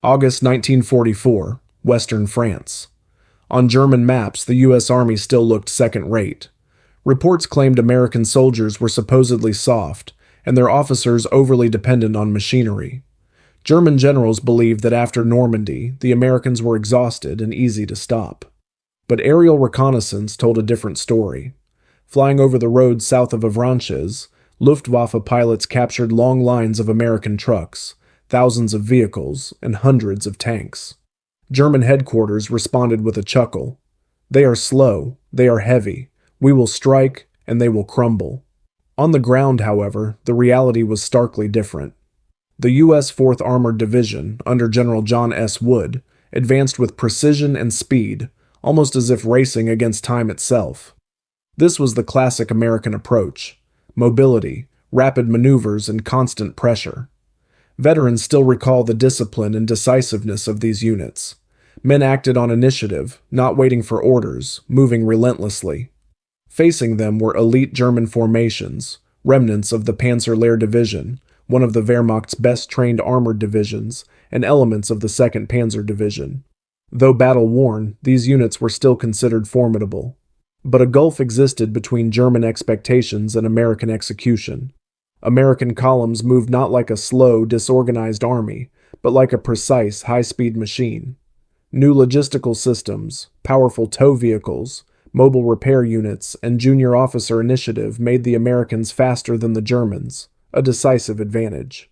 August 1944, Western France. On German maps, the U.S. Army still looked second-rate. Reports claimed American soldiers were supposedly soft, and their officers overly dependent on machinery. German generals believed that after Normandy, the Americans were exhausted and easy to stop. But aerial reconnaissance told a different story. Flying over the roads south of Avranches, Luftwaffe pilots captured long lines of American trucks, thousands of vehicles, and hundreds of tanks. German headquarters responded with a chuckle. They are slow, they are heavy, we will strike, and they will crumble. On the ground, however, the reality was starkly different. The U.S. 4th Armored Division, under General John S. Wood, advanced with precision and speed, almost as if racing against time itself. This was the classic American approach: mobility, rapid maneuvers, and constant pressure. Veterans still recall the discipline and decisiveness of these units. Men acted on initiative, not waiting for orders, moving relentlessly. Facing them were elite German formations, remnants of the Panzer-Lehr division, one of the Wehrmacht's best-trained armored divisions, and elements of the 2nd Panzer Division. Though battle-worn, these units were still considered formidable. But a gulf existed between German expectations and American execution. American columns moved not like a slow, disorganized army, but like a precise, high-speed machine. New logistical systems, powerful tow vehicles, mobile repair units, and junior officer initiative made the Americans faster than the Germans, a decisive advantage.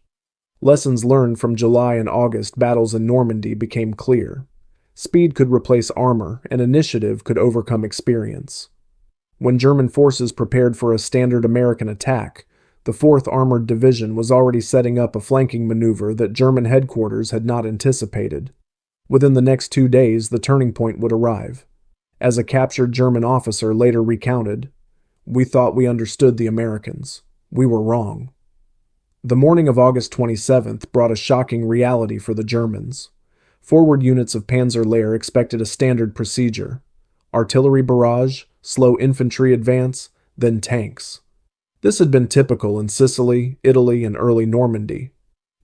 Lessons learned from July and August battles in Normandy became clear. Speed could replace armor, and initiative could overcome experience. When German forces prepared for a standard American attack, the 4th Armored Division was already setting up a flanking maneuver that German headquarters had not anticipated. Within the next 2 days, the turning point would arrive. As a captured German officer later recounted, "We thought we understood the Americans. We were wrong." The morning of August 27th brought a shocking reality for the Germans. Forward units of Panzer-Lehr expected a standard procedure: artillery barrage, slow infantry advance, then tanks. This had been typical in Sicily, Italy, and early Normandy.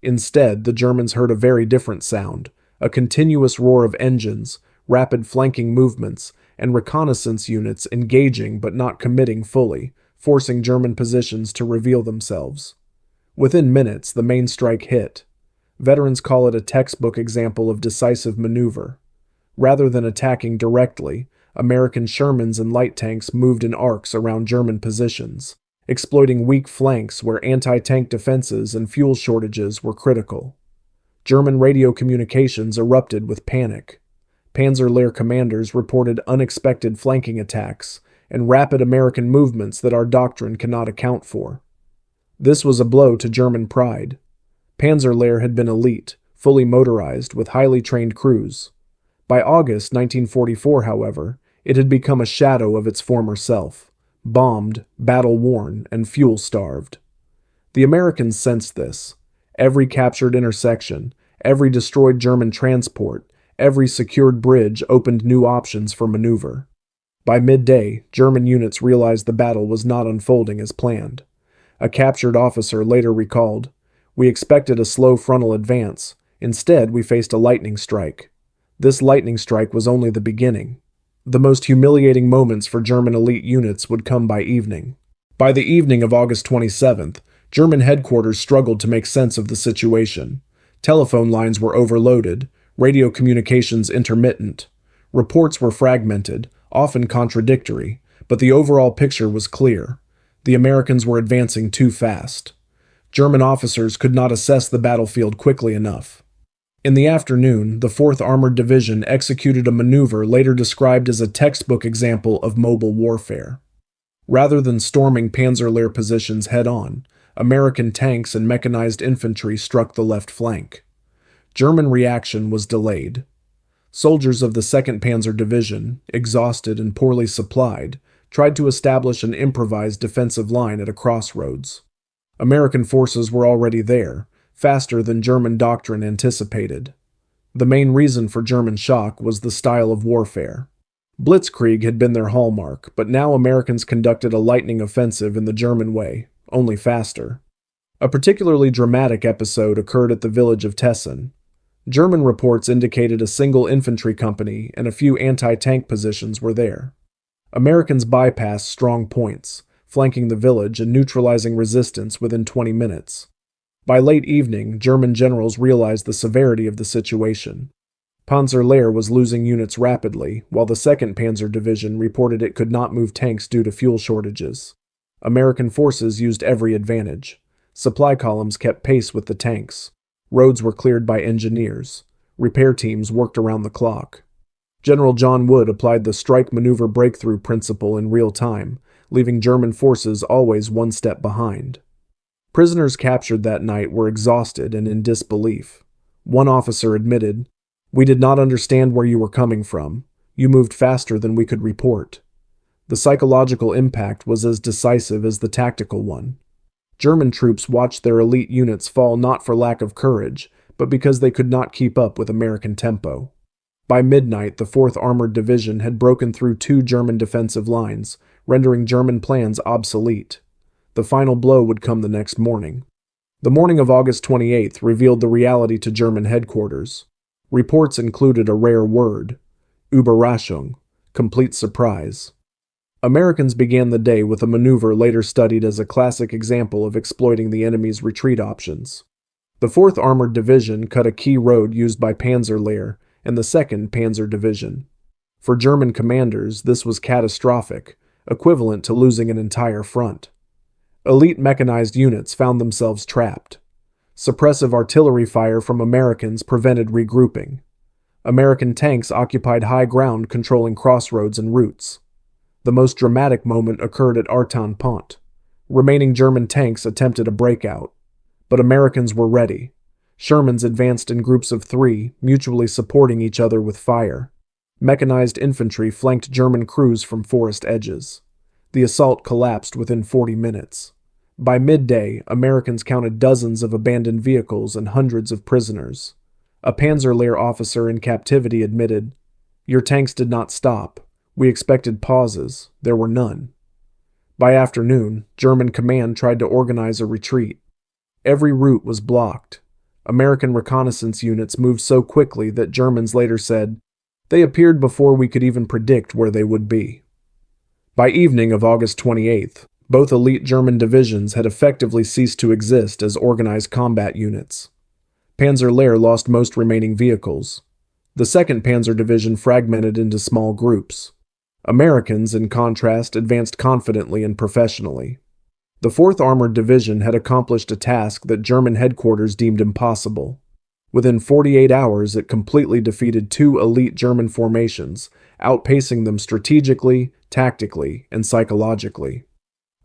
Instead, the Germans heard a very different sound: a continuous roar of engines, rapid flanking movements, and reconnaissance units engaging but not committing fully, forcing German positions to reveal themselves. Within minutes, the main strike hit. Veterans call it a textbook example of decisive maneuver. Rather than attacking directly, American Shermans and light tanks moved in arcs around German positions, exploiting weak flanks where anti-tank defenses and fuel shortages were critical. German radio communications erupted with panic. Panzer-Lehr commanders reported unexpected flanking attacks and rapid American movements that our doctrine cannot account for. This was a blow to German pride. Panzer-Lehr had been elite, fully motorized, with highly trained crews. By August 1944, however, it had become a shadow of its former self: bombed, battle-worn, and fuel-starved. The Americans sensed this. Every captured intersection, every destroyed German transport, every secured bridge opened new options for maneuver. By midday, German units realized the battle was not unfolding as planned. A captured officer later recalled, "We expected a slow frontal advance. Instead, we faced a lightning strike. This lightning strike was only the beginning." The most humiliating moments for German elite units would come by evening. By the evening of August 27th, German headquarters struggled to make sense of the situation. Telephone lines were overloaded, radio communications intermittent. Reports were fragmented, often contradictory, but the overall picture was clear. The Americans were advancing too fast. German officers could not assess the battlefield quickly enough. In the afternoon, the 4th Armored Division executed a maneuver later described as a textbook example of mobile warfare. Rather than storming Panzer-Lehr positions head-on, American tanks and mechanized infantry struck the left flank. German reaction was delayed. Soldiers of the 2nd Panzer Division, exhausted and poorly supplied, tried to establish an improvised defensive line at a crossroads. American forces were already there, faster than German doctrine anticipated. The main reason for German shock was the style of warfare. Blitzkrieg had been their hallmark, but now Americans conducted a lightning offensive in the German way, only faster. A particularly dramatic episode occurred at the village of Tessin. German reports indicated a single infantry company and a few anti-tank positions were there. Americans bypassed strong points, flanking the village and neutralizing resistance within 20 minutes. By late evening, German generals realized the severity of the situation. Panzer-Lehr was losing units rapidly, while the 2nd Panzer Division reported it could not move tanks due to fuel shortages. American forces used every advantage. Supply columns kept pace with the tanks. Roads were cleared by engineers. Repair teams worked around the clock. General John Wood applied the strike maneuver breakthrough principle in real time, leaving German forces always one step behind. Prisoners captured that night were exhausted and in disbelief. One officer admitted, "We did not understand where you were coming from. You moved faster than we could report." The psychological impact was as decisive as the tactical one. German troops watched their elite units fall not for lack of courage, but because they could not keep up with American tempo. By midnight, the 4th Armored Division had broken through 2 German defensive lines, rendering German plans obsolete. The final blow would come the next morning. The morning of August 28th revealed the reality to German headquarters. Reports included a rare word, Überraschung, complete surprise. Americans began the day with a maneuver later studied as a classic example of exploiting the enemy's retreat options. The 4th Armored Division cut a key road used by Panzer-Lehr and the 2nd Panzer Division. For German commanders, this was catastrophic, equivalent to losing an entire front. Elite mechanized units found themselves trapped. Suppressive artillery fire from Americans prevented regrouping. American tanks occupied high ground controlling crossroads and routes. The most dramatic moment occurred at Artain-Pont. Remaining German tanks attempted a breakout. But Americans were ready. Shermans advanced in groups of 3, mutually supporting each other with fire. Mechanized infantry flanked German crews from forest edges. The assault collapsed within 40 minutes. By midday, Americans counted dozens of abandoned vehicles and hundreds of prisoners. A Panzer-Lehr officer in captivity admitted, "Your tanks did not stop. We expected pauses. There were none." By afternoon, German command tried to organize a retreat. Every route was blocked. American reconnaissance units moved so quickly that Germans later said, "They appeared before we could even predict where they would be." By evening of August 28th, both elite German divisions had effectively ceased to exist as organized combat units. Panzer-Lehr lost most remaining vehicles. The 2nd Panzer Division fragmented into small groups. Americans, in contrast, advanced confidently and professionally. The 4th Armored Division had accomplished a task that German headquarters deemed impossible. Within 48 hours, it completely defeated 2 elite German formations, outpacing them strategically, tactically, and psychologically.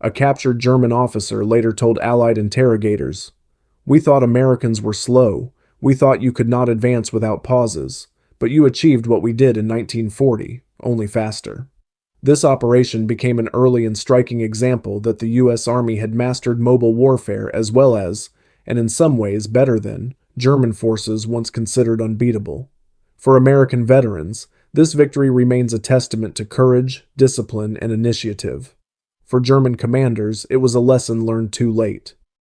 A captured German officer later told Allied interrogators, "We thought Americans were slow. We thought you could not advance without pauses. But you achieved what we did in 1940, only faster." This operation became an early and striking example that the U.S. Army had mastered mobile warfare as well as, and in some ways better than, German forces once considered unbeatable. For American veterans, this victory remains a testament to courage, discipline, and initiative. For German commanders, it was a lesson learned too late.